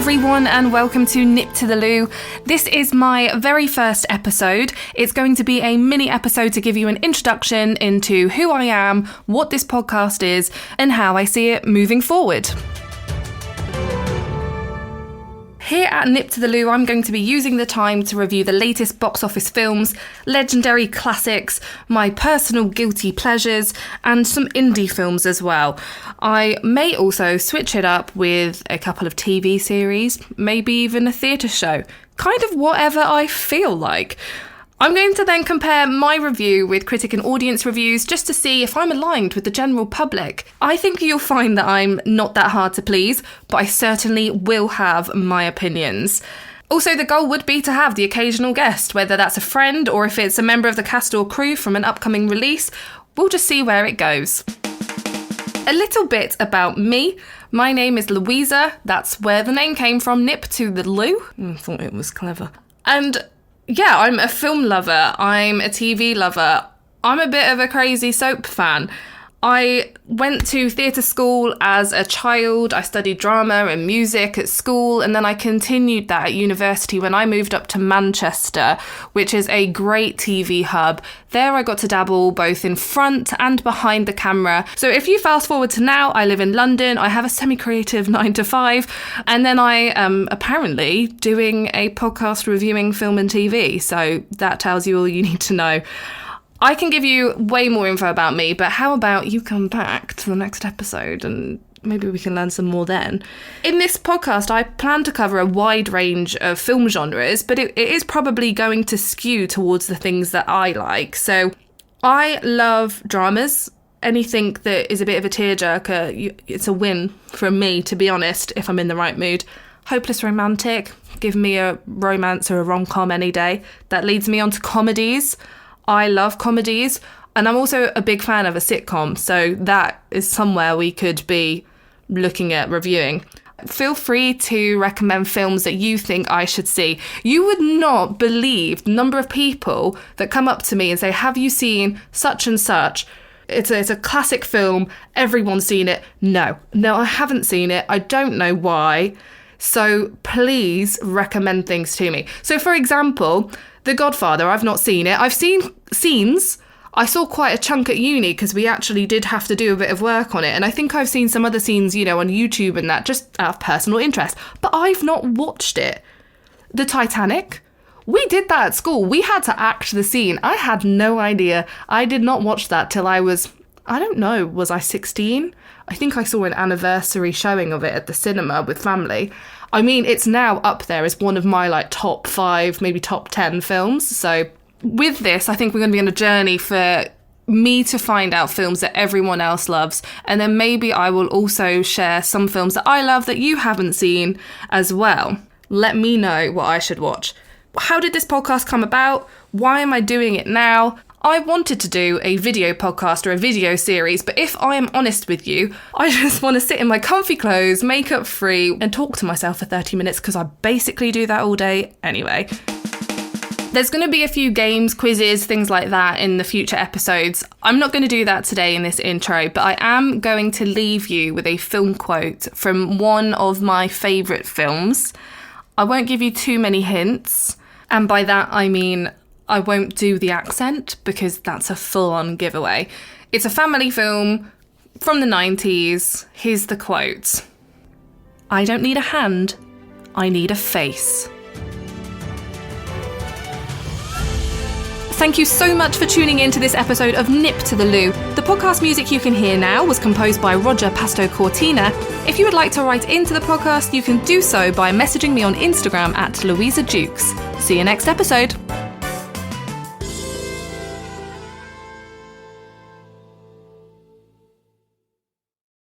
everyone, and welcome to Nip to the Loo. This is my very first episode. It's going to be a mini episode to give you an introduction into who I am, what this podcast is, and how I see it moving forward. Here at Nip to the Loo, I'm going to be using the time to review the latest box office films, legendary classics, my personal guilty pleasures, and some indie films as well. I may also switch it up with a couple of TV series, maybe even a theatre show. Kind of whatever I feel like. I'm going to then compare my review with critic and audience reviews just to see if I'm aligned with the general public. I think you'll find that I'm not that hard to please, but I certainly will have my opinions. Also, the goal would be to have the occasional guest, whether that's a friend or if it's a member of the cast or crew from an upcoming release. We'll just see where it goes. A little bit about me. My name is Louisa. That's where the name came from, Nip to the Loo. I thought it was clever. And yeah, I'm a film lover, I'm a TV lover, I'm a bit of a crazy soap fan. I went to theatre school as a child, I studied drama and music at school, and then I continued that at university when I moved up to Manchester, which is a great TV hub. There I got to dabble both in front and behind the camera. So if you fast forward to now, I live in London, I have a semi-creative 9 to 5, and then I am apparently doing a podcast reviewing film and TV, so that tells you all you need to know. I can give you way more info about me, but how about you come back to the next episode and maybe we can learn some more then. In this podcast, I plan to cover a wide range of film genres, but it is probably going to skew towards the things that I like. So I love dramas. Anything that is a bit of a tearjerker, it's a win from me, to be honest, if I'm in the right mood. Hopeless romantic, give me a romance or a rom-com any day. That leads me on to comedies. I love comedies, and I'm also a big fan of a sitcom, so that is somewhere we could be looking at reviewing. Feel free to recommend films that you think I should see. You would not believe the number of people that come up to me and say, have you seen such and such? It's a classic film, everyone's seen it. No, I haven't seen it, I don't know why. So please recommend things to me. So for example, The Godfather, I've not seen it. I've seen scenes. I saw quite a chunk at uni because we actually did have to do a bit of work on it. And I think I've seen some other scenes, on YouTube and that, just out of personal interest. But I've not watched it. The Titanic, we did that at school. We had to act the scene. I had no idea. I did not watch that till I was, was I 16? I think I saw an anniversary showing of it at the cinema with family. I mean, it's now up there as one of my top 5, maybe top 10 films. So with this, I think we're going to be on a journey for me to find out films that everyone else loves. And then maybe I will also share some films that I love that you haven't seen as well. Let me know what I should watch. How did this podcast come about? Why am I doing it now? I wanted to do a video podcast or a video series, but if I am honest with you, I just want to sit in my comfy clothes, makeup free, and talk to myself for 30 minutes because I basically do that all day anyway. There's going to be a few games, quizzes, things like that in the future episodes. I'm not going to do that today in this intro, but I am going to leave you with a film quote from one of my favourite films. I won't give you too many hints, and by that I mean I won't do the accent because that's a full-on giveaway. It's a family film from the 90s. Here's the quote. I don't need a hand, I need a face. Thank you so much for tuning in to this episode of Nip to the Loo. The podcast music you can hear now was composed by Roger Pasto Cortina. If you would like to write into the podcast, you can do so by messaging me on Instagram at Louisa Jukes. See you next episode.